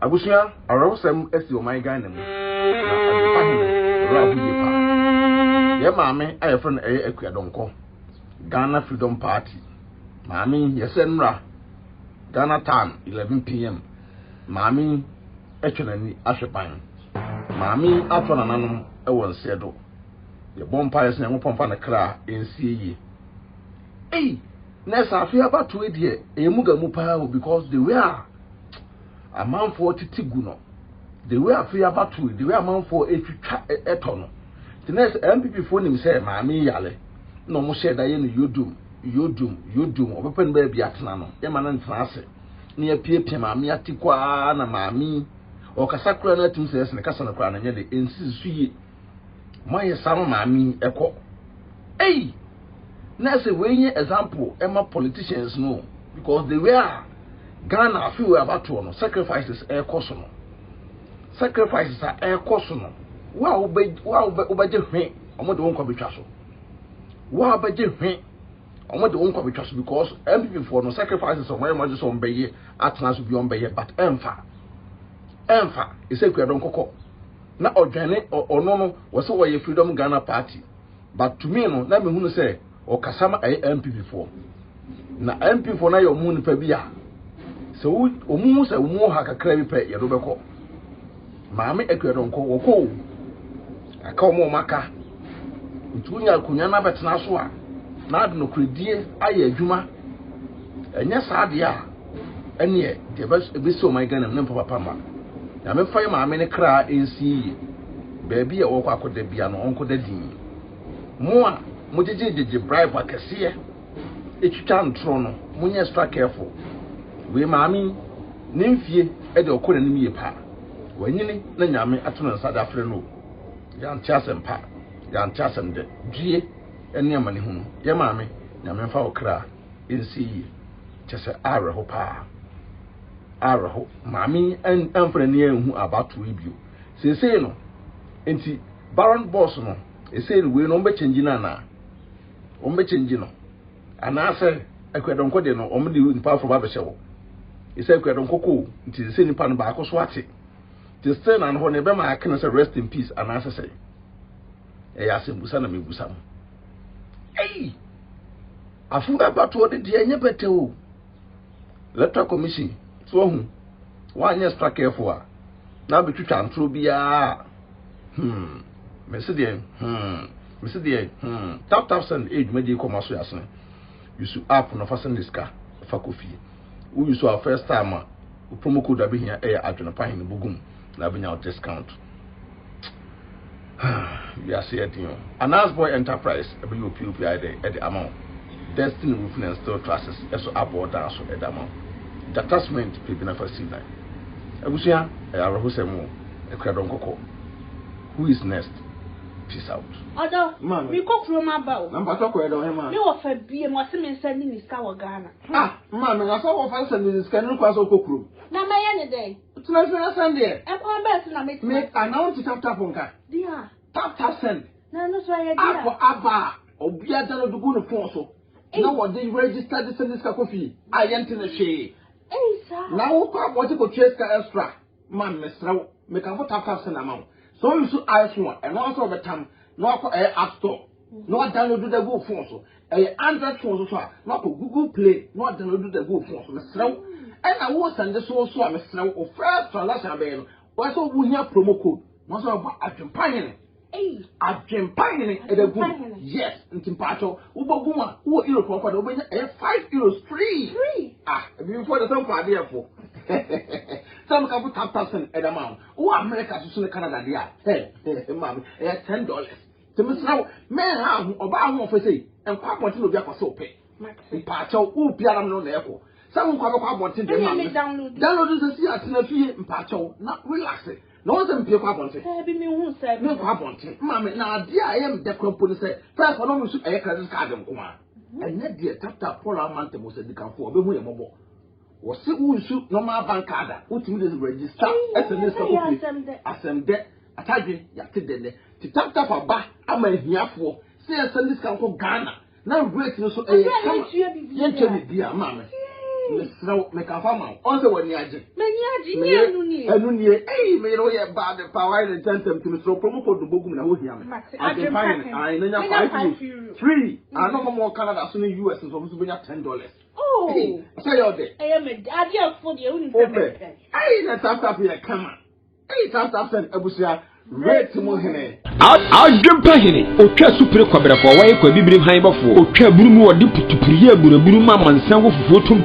Abusua arosem esi o my Ghana mu na adepa hene rabu yepa ye maame ayefro na Akua Donkoh Ghana Freedom Party maame yesenra Ghana time 11 p.m. maame etwenani ahwepan maame atwa nananom ewo nsedo ye bompa yesen ngopompa na kra ensie yi nessa afia batu edie emuga mu pa because the way a man for titigu no the way afia batu the way a man for etwitwa etono the next MPP for nim say maame yale no mo share da ye no yodum obepen ba bia tena no ye ma na ntena ase ne ya piepie maame atikwa na maame o kasakura na tim say ne kasa na kura na nye de ensi suye moye sam maame ekọ na say we nye example ema politicians no because they were Ghana feel about to no sacrifices e cost no sacrifices are e cost no wa obaje hwe omo de won kwa betwa so wa obaje hwe omo de won kwa betwa so because MPP for no sacrifices on why much so mbeye atena so bi on beye but emfa ise Akua Donkoh na odwane ono no wo se wo ye Freedom Ghana Party but to me no na me hunu say o kasama MPP for na MP for na yo mu nipa bia so omu se omu ha kakra bi pe ye do beko maame Akua Donkoh wo ko aka omu maka ntunya akunya na betena so a na ade no kredie aye adwuma enye saade a ene de be so my Ghana ne papa ma ya me fai maame ne kra ensi baabi e wo kwa akoda bia no onko da din mo a mo jejeje bribe akese etwitwa ntro no munye extra careful we maami nimfie e de okora nim yepa wanyini na nyame atono nsada afre no ya ntiasem pa ya ntiasem de due ene amane hunu ye maami nyame fa okra ensi chese areho pa areho maami enfre ne ehu abatu ibio sese no enti Baron Boss no ese we no mbe change na ombe change no ana se Akua Donkoh de no omde nipa afro ba be hye wo ese Akua Donkoh ko nti ese nipa no ba akoso ate ti stay na no ne be ma akene se rest in peace ana se se ya se busa na mebusa mo afu abato de de enye bete o electoral commission so hu wa anya extra careful a na betwitwa ntro bia Mr. Tap send age media come so yasin. You should app no fasten this car for coffee. We use our first time promo code abi here air adwena pa hin bugum na benya discount. We are saying you. Announce boy enterprise abi you PPI there at the amount. Destiny roofing and steel trusses so up or down so at the amount. The attachment people never see that. Abusia arahosemu Akua Donkoh. Who is next? Peace out. Odo, me cook from about. Number talk where do him. Me offer be and was sending this car Ghana. Man, I saw of us and this can request a cook. Now my any day. It's not Sunday. I come back and I make announce it tap punka. Dear. Tap send. No, no, so I Akwa Aba. Obia dano do go no phone so. Now what they register this and this coffee. I enter the shade. Sir. Now what you could chase extra. Man, Mr. Make a tap send amount. So you should ask one, and also the time, not for App Store, not download the Google phone, so Android phone, so not for Google Play, not download the Google phone, Mr. And I was send the source to Mr. or first transaction bail, also we have promo code, not about a campaign. A campaign at the boom. Yes, in Timpacho, Ubaguma, who euro for the winner, €5 free. Before the same party, therefore. Some couple tap percent at amount. Oh, America to Canada, hey, ma'am, $10. To Miss Now, man, how about one for say, and Papa to be a so pay. In Pacho, who Piano no echo. Some come wanting to download the sea as in a fee in Pacho, not relaxing. No one's people want it. No want it. Mammy, now, dear, I am the company say, first one almost a credit card. And that dear tap for our month was a decamp for a mobile. Was it who shoot no more bank card, which means register as a debt. I tell you, to tap a bar, I'm a here for, say, a Sunday discount for Ghana. Now, great, so a dear mamma. So make a farmer. Also, when you are me know you bad the power and attempt to so promo code the book in I can find it. I know 3. I know more Canada soon in US and supposed to bring up $10. Oh, say your day. I am a daddy for the only. Hey, that's after here, come on. Hey, that's after Abusia. Red to Mohene. I'll jump ahead. Okay, super quabra for why could be behind before. Okay, Bruno or Dip to Priya Buruma and Sango for 20